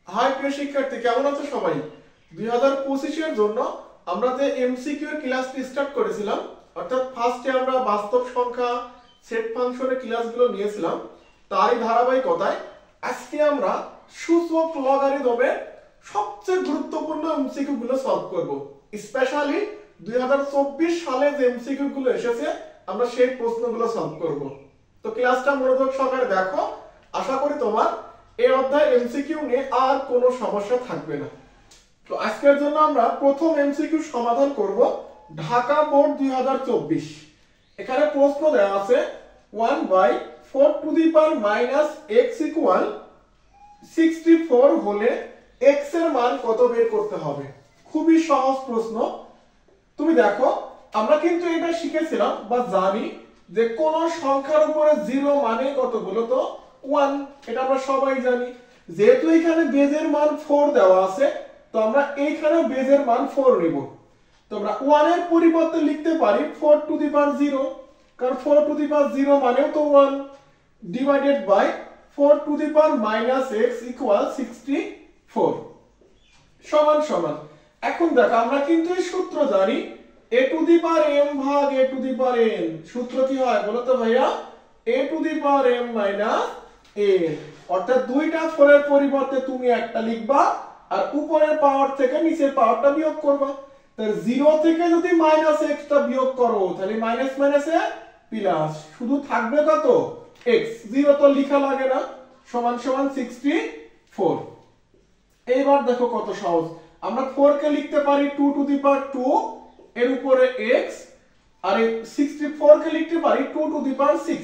High প্রিয় শিক্ষার্থী, কেমন আছো সবাই? 2025 এর জন্য আমরা যে এমসিকিউ এর ক্লাসটি স্টার্ট করেছিলাম, অর্থাৎ ফার্স্টে আমরা বাস্তব সংখ্যা সেট ফাংশনের ক্লাসগুলো নিয়েছিলাম, তারই ধারাবাহিকতায় আজকে আমরা সূচক লগারিদমের সবচেয়ে গুরুত্বপূর্ণ এমসিকিউ গুলো সলভ করব। স্পেশালি 2024 সালে যে এমসিকিউ গুলো এসেছে আমরা সেই প্রশ্নগুলো সলভ করব। তো ক্লাসটা মনোযোগ সহকারে দেখো, আশা করি তোমার এই অধ্যায় এমসিকিউ নিয়ে আর কোনো সমস্যা থাকবে না। তো আজকের জন্য আমরা প্রথম এমসিকিউ সমাধান করব ঢাকা বোর্ড 2024। এখানে প্রশ্ন দেওয়া আছে 1/4 two the power minus x equal 64 হলে x এর মান কত বের করতে হবে। খুবই সহজ প্রশ্ন। তুমি দেখো, আমরা কিন্তু এটা শিখেছিলাম বা জানি যে কোন সংখ্যার উপরে 0 মানে কত বলো তো 1, এটা আমরা সবাই জানি। যেহেতু এখানে বেজের মান 4 দেওয়া আছে, তো আমরা এইখানে বেজের মান 4 নিব। তো আমরা 1 এর পরিবর্তে লিখতে পারি 4 টু দি পাওয়ার 0, কারণ 4 টু দি পাওয়ার 0 মানেও তো 1, divided by 4 to the power minus x equal 64 সমান সমান। এখন দেখো, আমরা কিন্তু এই সূত্র জানি a two the power m ভাগ a two the power n। সূত্র কি হয় বলো তো ভাইয়া? a two the power m minus n। অর্থাৎ দুইটা 4 এর পরিবর্তে তুমি একটা লিখবা আর উপরের পাওয়ার থেকে নিচের পাওয়ারটা বিয়োগ করবা। তাহলে 0 থেকে যদি মাইনাস x টা বিয়োগ করো তাহলে মাইনাস মাইনাসে প্লাস, শুধু থাকবে কত x, 0 তো লেখা লাগে না, সমান সমান 64। এইবার দেখো কত সহজ, আমরা 4 কে লিখতে পারি 2 টু দি পাওয়ার 2 এর উপরে x, আর এই 64 কে লিখতে পারি 2 two the power 6।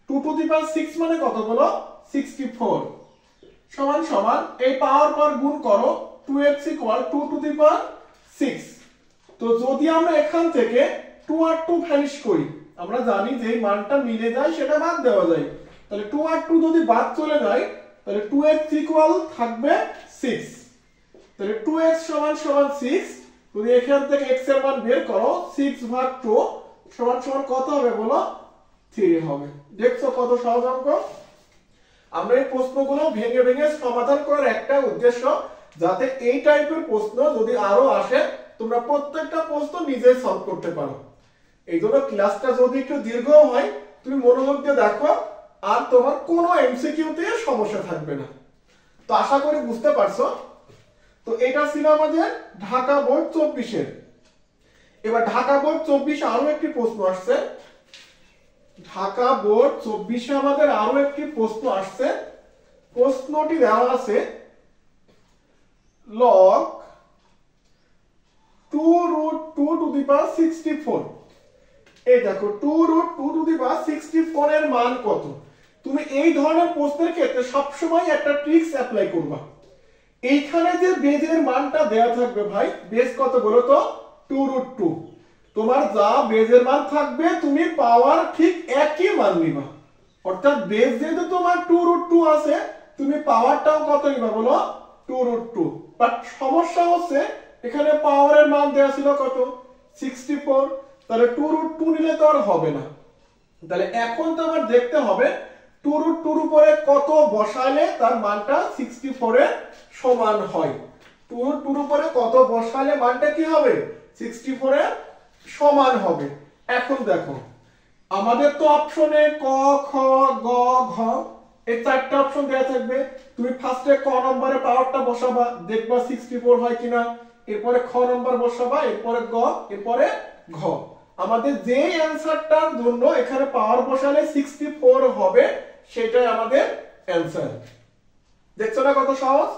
2 two the পাওয়ার 6 মানে কত বলো? 64 সমান সমান এই পাওয়ার পর গুণ করো 2x ইকুয়াল 2 টু দি পাওয়ার 6। তো যদি আমরা এখান থেকে 2 আর 2 ভ্যানিশ করি, আমরা জানি যে এই মানটা মিলে যায় সেটা বাদ দেওয়া যায়। তাহলে 2 আর 2 যদি বাদ চলে যায় তাহলে 2x ইকুয়াল থাকবে 6। তাহলে 2x সমান সমান 6। যদি এখান থেকে x এর মান বের করো 6 ভাগ 2 সমান সমান কত হবে বলো? 3 হবে। দেখছো কত সহজ অঙ্ক? আমরা এই প্রশ্নগুলো ভেঙে ভেঙে সমাধান করার একটা উদ্দেশ্য, যাতে এই টাইপের প্রশ্ন যদি আরো আসে তোমরা প্রত্যেকটা প্রশ্ন নিজেই সলভ করতে পারো। এই জন্য ক্লাসটা যদি একটু দীর্ঘ হয় তুমি মনোযোগ দিয়ে দেখো, আর তোমার কোনো এমসিকিউ তে সমস্যা থাকবে না। তো আশা করি বুঝতে পারছো। তো এটা ছিল আমাদের ঢাকা বোর্ড 24 এর। এবার ঢাকা বোর্ড 24 আরো একটি প্রশ্ন আসছে। ঢাকা বোর্ড 24 এ আমাদের আরো একটি প্রশ্ন আসছে। প্রশ্নটি দেওয়া আছে log 2√2 টু দি পাওয়ার 64। এই দেখো 2√2 টু দি পাওয়ার 64 এর মান কত? তুমি এই ধরনের প্রশ্নের ক্ষেত্রে সবসময় একটা ট্রিক্স অ্যাপ্লাই করবা। এইখানে যে বেজের মানটা দেয়া থাকবে ভাই, বেজ কত বলো তো? 2√2। তোমার যা বেজের মান থাকবে তুমি পাওয়ার ঠিক একই মান নিবা। অর্থাৎ বেজ যেহেতু তোমার 2√2 আছে, তুমি পাওয়ারটাও কত নিবা বলো? 2√2। বাট সমস্যা হচ্ছে এখানে পাওয়ারের মান দেয়া ছিল কত? 64। তাহলে 2√2 নিলে তো আর হবে না। তাহলে এখন তো আবার দেখতে হবে 2√2 এর উপরে কত বসালে তার মানটা 64 এর সমান হয়। 2√2 এর উপরে কত বসালে মানটা কি হবে? 64 এর সমান হবে। এখন দেখো, আমাদের তো অপশনে ক, খ, গ, ঘ এই চারটা অপশন দেয়া থাকবে। তুমি ফার্স্টে ক নম্বরে পাওয়ারটা বসাবা, দেখবা 64 হয় কিনা। এরপরে খ নম্বর বসাবা, এরপরে গ, এরপরে ঘ। আমাদের যে অ্যানসারটার জন্য এখানে পাওয়ার বসালে 64 হবে সেটাই আমাদের অ্যানসার। দেখছো না কত সহজ?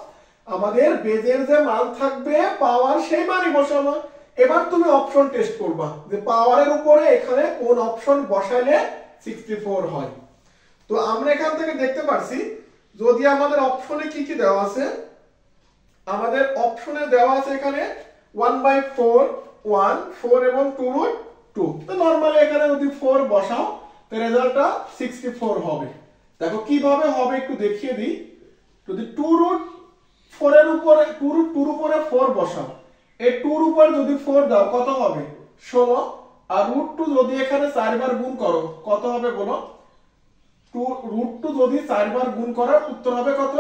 আমাদের বেজের যে মান থাকবে পাওয়ার সেই মানই বসাবো। এবার তুমি অপশন টেস্ট করবা যে পাওয়ারের উপরে এখানে কোন অপশন বসালে 64 হয়। তো আমরা এখান থেকে দেখতে পাচ্ছি যদি আমাদের অপশনে কি কি দেওয়া আছে, আমাদের অপশনে দেওয়া আছে এখানে 1/4 1 4 এবং 2√2। তো নরমালি এখানে যদি 4 বসাও তো রেজাল্টটা 64 হবে। দেখো কিভাবে হবে একটু দেখিয়ে দিই। যদি 2√4 এর উপরে 2√2 এর উপরে 4 বসাও, এই 2 এর উপর যদি 4 দাও কত হবে? 16। আর √2 যদি এখানে 4 বার গুণ করো কত হবে বলো? √2 যদি 4 বার গুণ করো উত্তর হবে কত?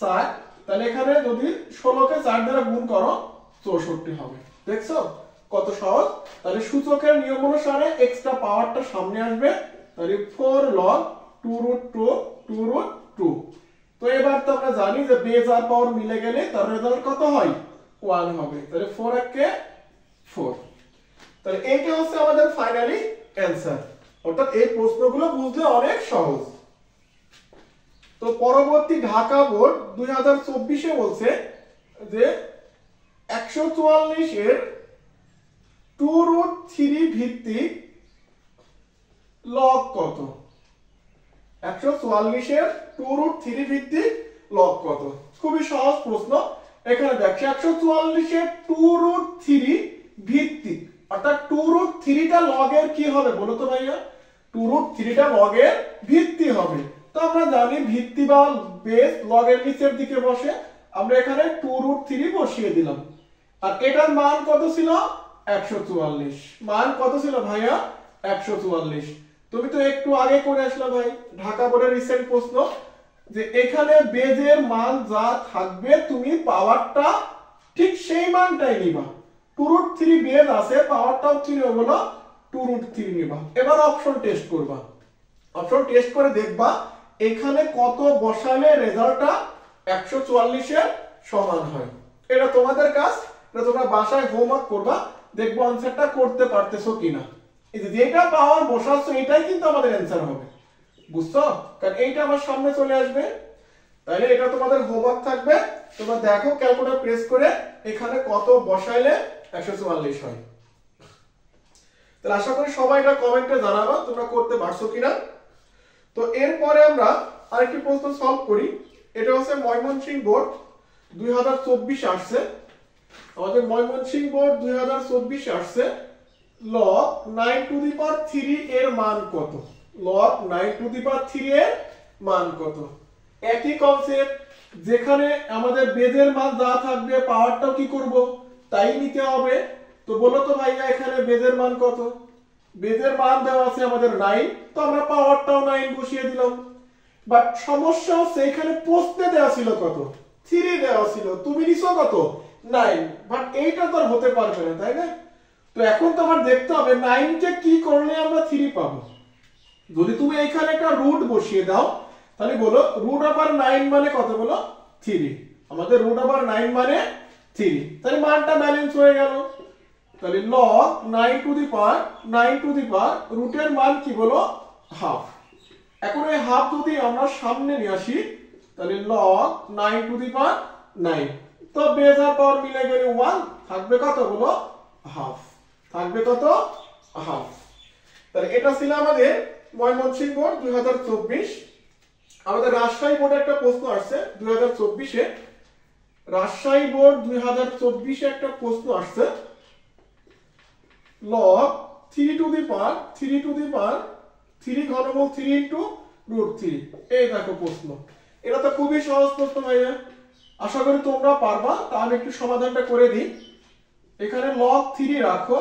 4। তাহলে এখানে যদি 16 কে 4 দ্বারা গুণ করো 64 হবে। দেখছো কত সহজ। তাহলে সূচকের নিয়ম অনুসারে এক্সট্রা পাওয়ারটা সামনে আসবে, তাহলে 4 log 2√2 তো এবার তো আমরা জানি যে বেজ আর পাওয়ার মিলে গেলে তার রেজাল্ট কত হয় 1 হবে। তাহলে 4 কে 4। তাহলে এইটা হচ্ছে আমাদের ফাইনালি অ্যানসার। অর্থাৎ এই প্রশ্নগুলো বুঝতে অনেক সহজ। তো পরবর্তী ঢাকা বোর্ড 2024 এ বলছে যে 144 এর 2√3 ভিত্তিক লগ কত। 144 এর 2√3 ভিত্তিক লগ কত। খুবই সহজ প্রশ্ন। এখানে দেখ 144 এর 2√3 ভিত্তিক, অর্থাৎ 2√3 টা লগের কি হবে বলো তো ভাইয়া? 2√3 টা লগের ভিত্তি হবে। তো আমরা জানি ভিত্তি বা বেস লগের নিচের দিকে বসে, আমরা এখানে 2√3 বসিয়ে দিলাম। আর এটার মান কত ছিল 144। মান কত ছিল ভাইয়া 144। তুমি তো একটু আগে করে আসলে ভাই ঢাকা বোর্ডের রিসেন্ট প্রশ্ন, যে এখানে বেজের মান যা থাকবে তুমি পাওয়ারটা ঠিক সেই মানটাই নিবা। 2√3 বেজ আছে, পাওয়ারটাও কি হলো 2√3 নিবা। এবার অপশন টেস্ট করবা। অপশন টেস্ট করে দেখবা এখানে কত বসালে রেজাল্টটা 144 এর সমান হয়। এটা তোমাদের কাজ, এটা তোমরা বাসায় হোমওয়ার্ক করবা, দেখবো আনসারটা করতে পারতেছো কিনা। এই যে যেটা পাওয়ার বসাচ্ছ এটাই কিন্তু আমাদের অ্যানসার হবে, বুঝছো? কারণ এইটা আমার সামনে চলে আসবে। তাহলে এটা তোমাদের হোমওয়ার্ক থাকবে, তোমরা দেখো ক্যালকুলেটর প্রেস করে এখানে কত বসাইলে 144 হয়। তাহলে আশা করি সবাই এটা কমেন্টে জানাবা তোমরা করতে পারছো কিনা। তো এরপরে আমরা আরেকটি প্রশ্ন সলভ করি। এটা হচ্ছে ময়মনসিংহ বোর্ড 2024 আসছে। আমাদের ময়মনসিংহ বোর্ড 2024 আসছে log 9⁻³ এর মান কত। log 9⁻³ এর মান কত। একই কনসেপ্ট, যেখানে আমাদের বেজের মান যা থাকবে পাওয়ারটাও কি করব তাই নিতে হবে। তো বলো তো ভাইয়া এখানে বেজের মান কত? বেজের মান দেওয়া আছে আমাদের 9, তো আমরা পাওয়ারটাও 9 বসিয়ে দিলাম। বাট সমস্যা হচ্ছে এখানে প্রশ্নে দেওয়া ছিল কত 3 দেওয়া ছিল, তুমি নিছো কত 9। বাট এইটা তো আর হতে পারবে না, তাই না? তো এখন তো আমার দেখতে হবে 9 কে কি করলে আমরা 3 পাবো। যদি তুমি এখানে একটা রুট বসিয়ে দাও তাহলে বলো √9 মানে কত বলো 3। আমাদের √9 মানে 3, তাহলে মানটা ব্যালেন্স হয়ে গেল। তাহলে log 9⁻9 রুটের মান কি বলো হাফ। এখন এই হাফ যদি আমরা সামনে নিয়ে আসি তাহলে log 9⁻9, তো বেজ আর পাওয়ার মিলে গেলে 1 থাকবে কত বলো হাফ। থাকবে কত হাফ। তাহলে এটা ছিল আমাদের ময়মনসিংহ বোর্ড 2024। আমাদের রাজশাহী বোর্ডে একটা প্রশ্ন আসছে 2024 এ। রাজশাহী বোর্ড 2024 এ একটা প্রশ্ন আসছে log 3⁻3 ঘনমূল 3 √3। এই দেখো প্রশ্ন, এটা তো খুবই সহজ প্রশ্ন ভাইয়া, আশা করি তোমরা পারবা। তা আমি একটু সমাধানটা করে দিই। এখানে log 3 রাখো,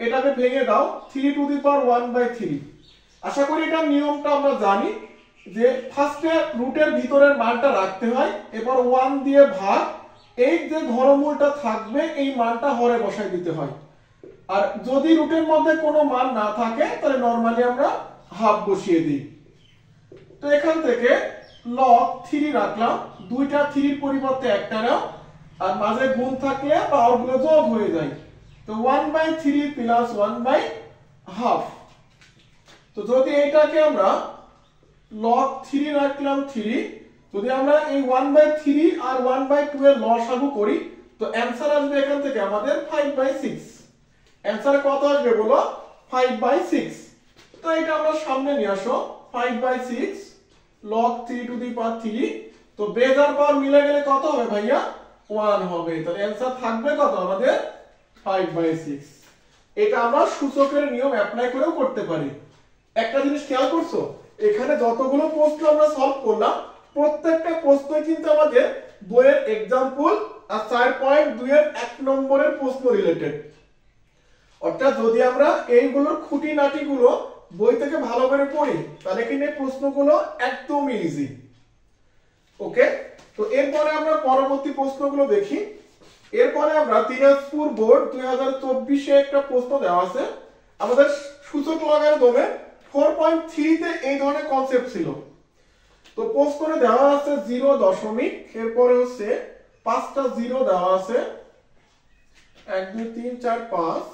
এটাকে ভেঙে দাও 3⁻1/3। আশা করি এটা নিয়মটা আমরা জানি যে ফার্স্টে রুটের ভিতরের মানটা রাখতে হয়, এরপর 1 দিয়ে ভাগ, এই যে ঘনমূলটা থাকবে এই মানটা হরে বসাই দিতে হয়। আর যদি রুটের মধ্যে কোনো মান না থাকে তাহলে নরমালি আমরা হাফ বসিয়ে দিই। তো এখান থেকে log 3 রাখলাম, দুইটা 3 এর পরিবর্তে একটা নাও, আর মাঝে গুণ থাকলে পাওয়ারগুলো যোগ হয়ে যায়। তো 1/3 প্লাস 1/2। তো যদি এটাকে আমরা log 3 রাখলাম 3, যদি আমরা এই 1/3 আর 1/2 এর লসাগু করি তো অ্যানসার আসবে এখান থেকে আমাদের 5/6। অ্যানসার কত আসবে বলো 5/6। তো এটা আমরা সামনে নিয়ে আসো 5/6 log 3⁻3। তো বেজ আর পাওয়ার মিলে গেলে কত হবে ভাইয়া 1 হবে। তাহলে অ্যানসার থাকবে কত আমাদের 5/6। এটা আমরা সূচকের নিয়ম অ্যাপ্লাই করেও করতে পারি। একটা জিনিস খেয়াল করছো, এখানে যতগুলো প্রশ্ন আমরা সলভ করলাম প্রত্যেকটা প্রশ্নই কিন্তু আমাদের বইয়ের एग्जांपल আর 4.2 এর 1 নম্বরের প্রশ্ন রিলেটেড। অর্থাৎ যদি আমরা এইগুলোর খুঁটিনাটিগুলো বই থেকে ভালো করে পড়ি তাহলে কিন্তু এই প্রশ্নগুলো একদম ইজি। ওকে। তো এরপরে আমরা পরবর্তী প্রশ্নগুলো দেখি। এরপরে আমরা দিনাজপুর বোর্ড 2024-এ একটা প্রশ্ন দেওয়া আছে আমাদের সূচক লগারিদমে 4.3 তে এই ধরনের কনসেপ্ট ছিল। তো প্রশ্নে দেওয়া আছে 0 দশমিক, এরপরে হচ্ছে 5টা 0 দেওয়া আছে 1 2 3 4 5,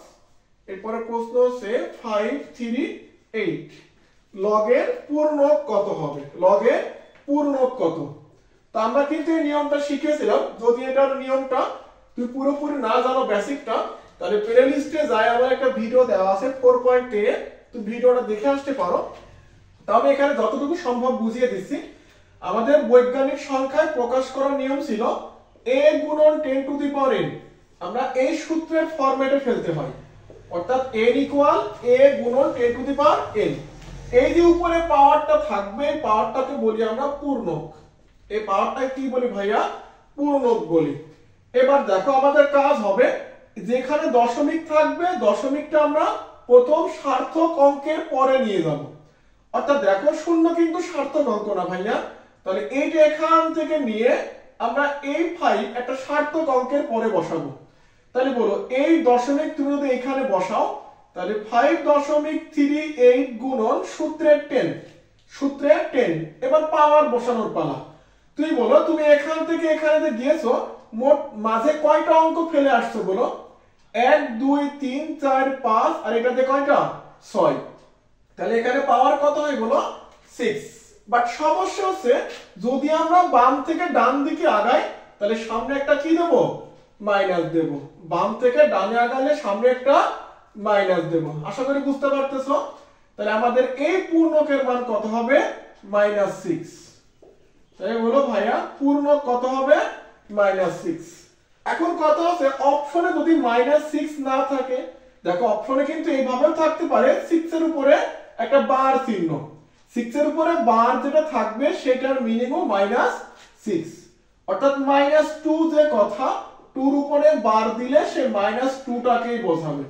এরপরে প্রশ্ন হচ্ছে 5 3 8 লগের পূর্ণক কত হবে, লগের পূর্ণক কত। তো আমরা কিন্তু এই নিয়মটা শিখেছিলাম, যদি এটার নিয়মটা তুই পুরোপুরি না জানো বেসিকটা, তাহলে প্লে লিস্টে যায় আমার একটা ভিডিও দেওয়া আছে 4.10, তুই ভিডিওটা দেখে আসতে পারো। তবে এখানে যতটুকু সম্ভব বুঝিয়ে দিচ্ছি। আমাদের বৈজ্ঞানিক সংখ্যায় প্রকাশ করার নিয়ম ছিল a গুণন 10 টু দি পাওয়ার n, আমরা এই সূত্রের ফরম্যাটে ফেলতে হয়, অর্থাৎ n ইকুয়াল a গুণন 10 টু দি পাওয়ার n। এই যে উপরে পাওয়ারটা থাকবে, পাওয়ারটাকে বলি আমরা পূর্ণক। এই পাওয়ারটাকে কি বলি ভাইয়া? পূর্ণক বলি। এবার দেখো আমাদের কাজ হবে, যেখানে দশমিক থাকবে দশমিকটা আমরা প্রথম সার্থক অঙ্কের পরে নিয়ে যাব। অর্থাৎ দেখো শূন্য কিন্তু সার্থক অঙ্ক না ভাইয়া, তাহলে এইটা এখান থেকে নিয়ে আমরা এই 5 একটা সার্থক অঙ্কের পরে বসাবো। তাহলে বলো এই দশমিক তুমি যদি এখানে বসাও, তাহলে 5.38 গুণন সূত্রের 10, সূত্রের 10। এবার পাওয়ার বসানোর পালা। তুই বলো তুমি এখান থেকে এখানে গিয়েছো, মোট মাঝে কয়টা অঙ্ক ফেলে আসছো বলো? 1 2 3 4 5, আর এটাতে কয়টা? 6। তাহলে এখানে পাওয়ার কত হয় বলো? 6। বাট সমস্যা হচ্ছে যদি আমরা বাম থেকে ডান দিকে আগাই, তাহলে সামনে একটা কি দেব? মাইনাস দেব। বাম থেকে ডানে আগালে সামনে একটা মাইনাস দেব। আশা করি বুঝতে পারতেছো। তাহলে আমাদের এই পূর্ণকের মান কত হবে? -6। তাই বলো ভাইয়া পূর্ণক কত হবে? -6। এখন কথা হচ্ছে অপশনে যদি -6 না থাকে, দেখো অপশনে কিন্তু এইভাবেও থাকতে পারে 6 এর উপরে একটা বার চিহ্ন, 6 এর উপরে বার যেটা থাকবে সেটার মিনিংও -6, অর্থাৎ -2 যে কথা, 2 এর উপরে বার দিলে সে -2টাকেই বোঝাবে।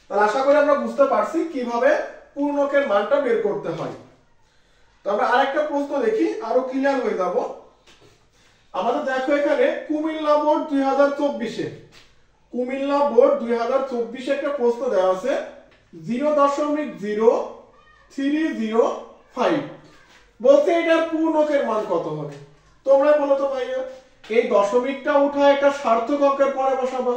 তাহলে আশা করি আমরা বুঝতে পারছি কিভাবে পূর্ণকের মানটা বের করতে হয়। তো আমরা আরেকটা প্রশ্ন দেখি, আরো ক্লিয়ার হয়ে যাব। আমাদের দেখো এখানে কুমিল্লা বোর্ড 2024-এ, কুমিল্লা বোর্ড 2024-এ একটা প্রশ্ন দেওয়া আছে 0.0305, বলতে এটার পূর্ণকের মান কত হবে। তোমরা বলো তো ভাইয়া, এই দশমিকটা উঠায় একটা সার্থক অঙ্কের পরে বসাবা,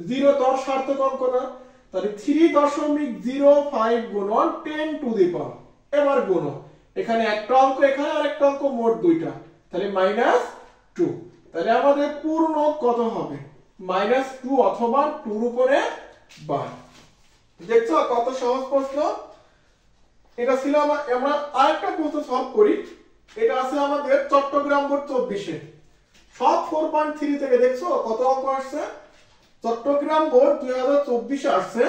0 তো আর সার্থক অঙ্ক না, তাহলে 3.05 গুণন 10 টু দি পাওয়ার, এবার গুণ এখানে একটা অঙ্ক এখানে আর একটা অঙ্ক, মোট দুইটা, তাহলে -2। তাহলে আমাদের পূর্ণক কত হবে? -2 অথবা 2 এর উপরে বার। দেখছো কত সহজ প্রশ্ন। এটা ছিল আমরা আরেকটা প্রশ্ন সলভ করি। এটা আছে আমাদের চট্টগ্রাম বোর্ড 24-এ, সব 4.3 থেকে। দেখছো কত অঙ্ক আসছে? চট্টগ্রাম বোর্ড 2024-এ আসছে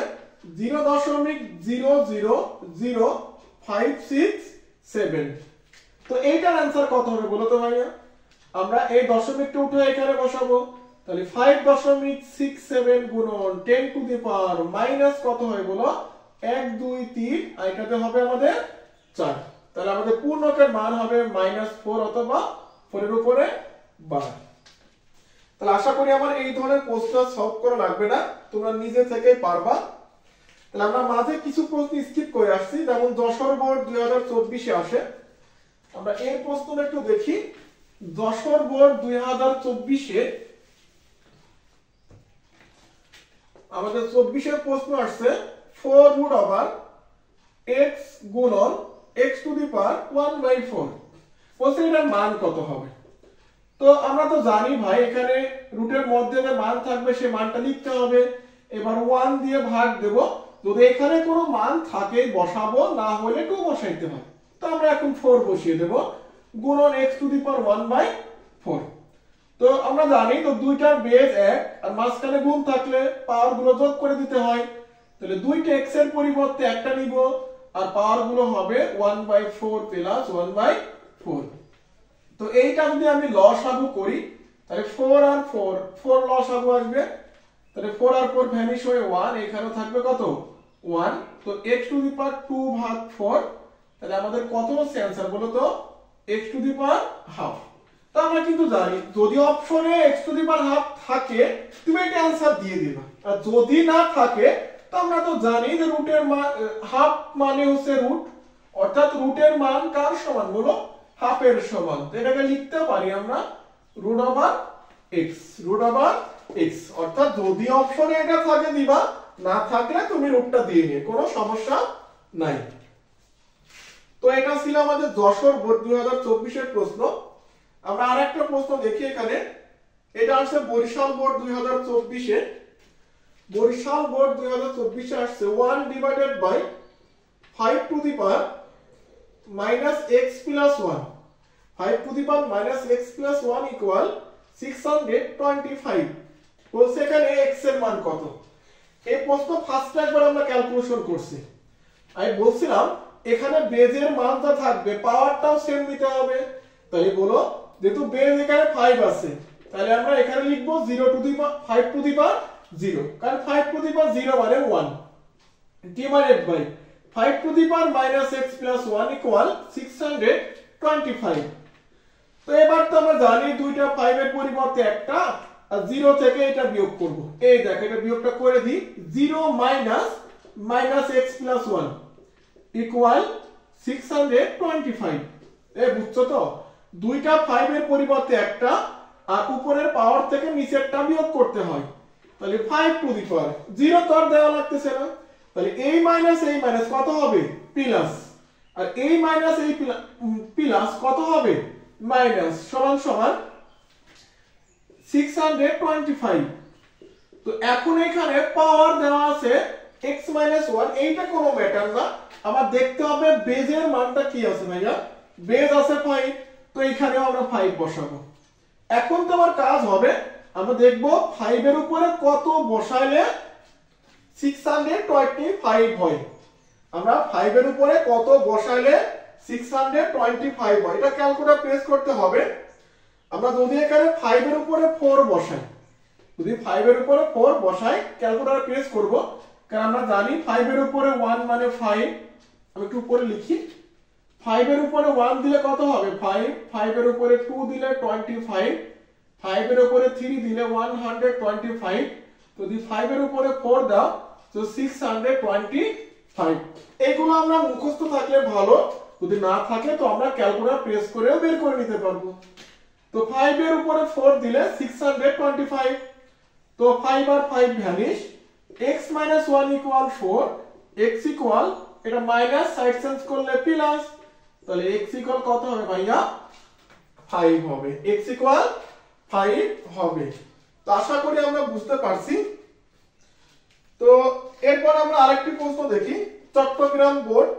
0.0000567। তো এইটার आंसर কত হবে বলো তো ভাইয়া? আমরা এই দশমিকটা উঠে এখানে বসাবো, তাহলে 5.67 গুণন 10 টু দি পাওয়ার মাইনাস কত হয় বলো? 1 2 3, আর এটাতে হবে আমাদের 4। তাহলে আমাদের পূর্ণকের মান হবে -4 অথবা 4 এর উপরে 12। তাহলে আশা করি আমার এই ধরনের প্রশ্ন সলভ করা লাগবে না, তোমরা নিজে থেকেই পারবা। তাহলে আমরা মাঝে কিছু প্রশ্ন স্কিপ করে আসছি, যেমন যশোর বোর্ড 2024-এ আসে। আমরা এই প্রশ্নটা একটু দেখি। যশোর বোর্ড 2024-এ আমাদের 24-এর প্রশ্ন আসছে 4√x গুণন x টু দি পাওয়ার 1/4, বলতে এটার মান কত হবে। তো আমরা তো জানি ভাই এখানে রুটের মধ্যে যে মান থাকবে সে মানটা লিখতে হবে। এবার 1 দিয়ে ভাগ দেব, যদি এখানে কোনো মান থাকে বসাবো, না হলে 2 বসাইতে হয়। তো আমরা এখন 4 বসিয়ে দেব, গুণন x টু দি পাওয়ার 1/4। তো আমরা জানি তো দুইটার বেজ 1 আর মাঝখানে গুণ থাকলে পাওয়ার গুলো যোগ করে দিতে হয়। তাহলে দুইটা x এর পরিবর্তে একটা নিব, আর পাওয়ার গুলো হবে 1/4 প্লাস 1/4। তো এইটা যদি আমি লসাগু করি, তাহলে 4 আর 4 লসাগু আসবে, তাহলে 4 আর 4 ভ্যানিশ হয়ে 1, এখানে থাকবে কত? 1। তো x টু দি পাওয়ার 2 ভাগ 4, তাহলে আমাদের কত হচ্ছে आंसर বলো তো? x two the power half. তো আমরা কিন্তু জানি যদি অপশনে x two the power half থাকে তুমি এটা आंसर দিয়ে দিবা, আর যদি না থাকে তো আমরা তো জানি যে রুটের মান হাফ মানে হচ্ছে রুট, অর্থাৎ রুটের মান কার সমান বলো, হাফের সমান। তো এটাকে লিখতে পারি আমরা root over x, root over x, অর্থাৎ যদি অপশনে এটা থাকে দিবা, না থাকলে তুমি রুটটা দিয়ে নিয়ে কোনো সমস্যা নাই। তো এটা ছিল আমাদের যশোর বোর্ড 2024 এর প্রশ্ন। আমরা আরেকটা প্রশ্ন দেখি এখানে, এটা আসছে বরিশাল বোর্ড 2024 এ। বরিশাল বোর্ড 2024 এ আসছে 1 divided by 5 to the power minus x plus 1, 5 to the power minus x plus 1 equal 625। বলছে এখানে x এর মান কত। এই প্রশ্ন ফার্স্ট একবার আমরা ক্যালকুলেশন করছি। আমি বলছিলাম এখানে বেজের মানটা থাকবে, পাওয়ারটাও সেম নিতে হবে। তাই বলো যেহেতু বেজ এখানে 5 আছে, তাহলে আমরা এখানে লিখব 0 two the power 5 to the পাওয়ার 0, কারণ 5 টু দি পাওয়ার 0 মানে 1 divided by 5 to the power minus x plus 1 equal 625। তো এবার তো আমরা জানি দুইটা 5 এর পরিবর্তে একটা, আর 0 থেকে এটা বিয়োগ করব। এই দেখো এটা বিয়োগটা করে দিই, 0 minus minus x plus 1 equal 625। এই বুঝছো তো, দুইটা 5 এর পরিবর্তে একটা, আর উপরের পাওয়ার থেকে নিচেরটা বিয়োগ করতে হয়। তাহলে 5 টু দি পাওয়ার 0 তো আর দেওয়া লাগতেছে না, তাহলে এই মাইনাস কত হবে প্লাস, আর এই মাইনাস এই প্লাস কত হবে মাইনাস, সমান সমান 625। তো এখন এখানে পাওয়ার দেওয়া আছে x মাইনাস 1, এইটা কোনো ম্যাটার না, আমার দেখতে হবে বেজের মানটা কি আছে ভাইয়া, বেজ আছে 5, তো এখানেও আমরা 5 বসাবো। এখন তো আমার কাজ হবে, আমরা দেখব 5 এর উপরে কত বসাইলে 625 হয়। আমরা 5 এর উপরে কত বসাইলে 625 হয়, এটা ক্যালকুলেটর প্রেস করতে হবে। আমরা যদি এখানে 5 এর উপরে 4 বসাই, যদি 5 এর উপরে 4 বসাই ক্যালকুলেটর প্রেস করব, কারণ আমরা জানি 5 এর উপরে 1 মানে 5। আমি একটু উপরে লিখি, 5 এর উপরে 1 দিলে কত হবে 5, 5 এর উপরে 2 দিলে 25, 5 এর উপরে 3 দিলে 125, যদি 5 এর উপরে 4 দাও তো 625। এগুলো আমরা মুখস্থ থাকলে ভালো, যদি না থাকে তো আমরা ক্যালকুলেটর প্রেস করেও বের করে নিতে পারবো। তো 5 এর উপরে 4 দিলে 625, তো 5 আর 5 vanish, x 1 equal 4, x equal এটা মাইনাস সাইড চেঞ্জ করলে প্লাস, তাহলে x ইকুয়াল কত হবে ভাইয়া 5 হবে, x ইকুয়াল 5 হবে। তো আশা করি আমরা বুঝতে পারছি। তো এরপর আমরা আরেকটি প্রশ্ন দেখি, চট্টগ্রাম বোর্ড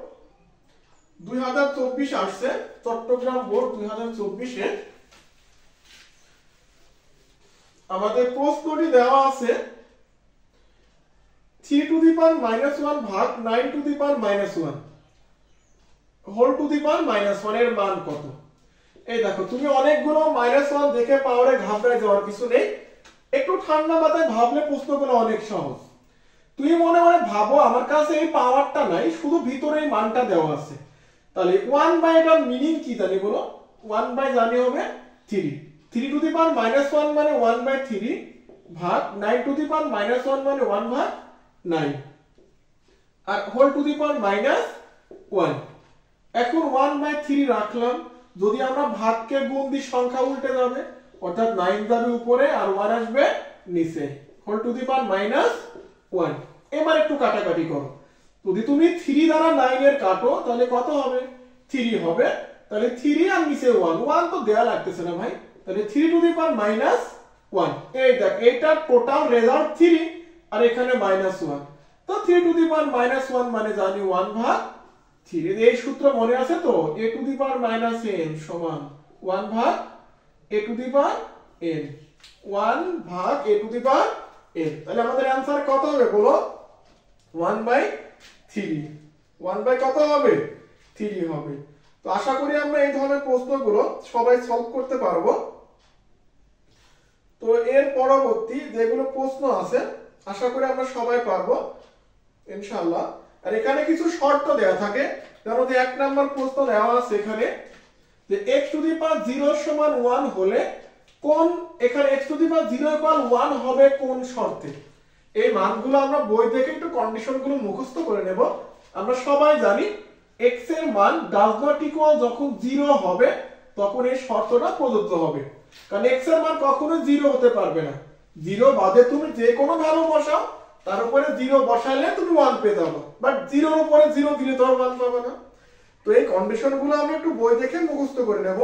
2024 আসছে, চট্টগ্রাম বোর্ড 2024 এ আমাদের প্রশ্নটি দেওয়া আছে 3 টু দি পাওয়ার -1 ভাগ 9 to the power -1 whole to the power -1 এর মান কত। এই দেখো তুমি অনেকগুলো -1 দেখে পাওয়ারে ঘাবড়ে যাওয়ার কিছু নেই, একটু ঠান্ডা মাথায় ভাবলে প্রশ্নগুলো অনেক সহজ। তুমি মনে মনে ভাবো আমার কাছে এই পাওয়ারটা নাই, শুধু ভিতরে এই মানটা দেওয়া আছে, তাহলে 1 বাই এর মিনিং কি জানি বলো, 1 বাই জানি হবে 3, 3 টু দি পাওয়ার -1 মানে 1 বাই 3 ভাগ 9 টু দি পাওয়ার -1 মানে 1 ভাগ 9, আর হোল টু দি পাওয়ার -1। এখন 1 বাই 3 রাখলাম, যদি আমরা ভাগকে গুণ দিই সংখ্যা উল্টে যাবে, অর্থাৎ 9 যাবে উপরে আর 1 আসবে নিচে, হোল টু দি পাওয়ার -1। এবার একটু কাটাকাটি করো, যদি তুমি 3 দ্বারা 9 এর কাটো তাহলে কত হবে 3 হবে, তাহলে 3 আর নিচে 1, 1 তো দেয়া লাগতেছে না ভাই, তাহলে 3 টু দি পাওয়ার -1। এই দেখ এটা টোটাল রেজাল্ট 3 আর এখানে -1, তো 3 টু দি পাওয়ার -1 মানে জানি 1 ভাগ 3। এই সূত্র মনে আছে তো, a two the power -n সমান 1 ভাগ a two the power n, 1 ভাগ a two the power n। তাহলে আমাদের आंसर কত হবে বলো 1 বাই 3, 1 বাই কত হবে 3 হবে। তো আশা করি আমরা এই ধরনের প্রশ্নগুলো সবাই সলভ করতে পারবো। তো এর পরবর্তী যেগুলো প্রশ্ন আছে আশা করি আমরা সবাই পারবো ইনশাআল্লাহ। আর এখানে কিছু শর্ত দেওয়া থাকে, যেমন 1 নাম্বার প্রশ্ন দেওয়া আছে এখানে যে x টু দি পাওয়ার 0 সমান 1 হলে কোন এখানে x two the power 0 equal 1 হবে কোন শর্তে। এই মানগুলো আমরা বই থেকে একটু কন্ডিশনগুলো মুখস্থ করে নেব। আমরা সবাই জানি x এর মান ডাজ নট ইকুয়াল যখন 0 হবে তখন এই শর্তটা প্রযোজ্য হবে, কারণ x এর মান কখনোই 0 হতে পারবে না। 0 বাদে তুমি যে কোনো ভ্যালু বসাও, তার উপরে 0 বসালে তুমি 1 পেয়ে যাবে, বাট 0 এর উপরে 0 দিলে তো 1 পাবে না। তো এই কন্ডিশনগুলো আমরা একটু বই দেখে মুখস্থ করে নেব।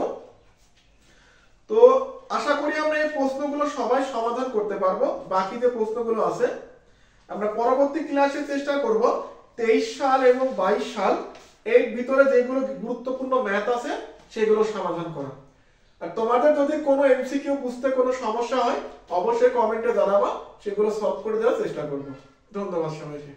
তো আশা করি আমরা এই প্রশ্নগুলো সবাই সমাধান করতে পারবো। বাকি যে প্রশ্নগুলো আছে আমরা পরবর্তী ক্লাসে চেষ্টা করব 23 সাল এবং 22 সাল এর ভিতরে যেগুলো গুরুত্বপূর্ণ ম্যাথ আছে সেগুলো সমাধান করা। আর তোমাদের যদি কোনো এমসিকিউ বুঝতে কোনো সমস্যা হয় অবশ্যই কমেন্টে জানাবা, সেগুলো সলভ করে দেওয়ার চেষ্টা করব। ধন্যবাদ সবাইকে।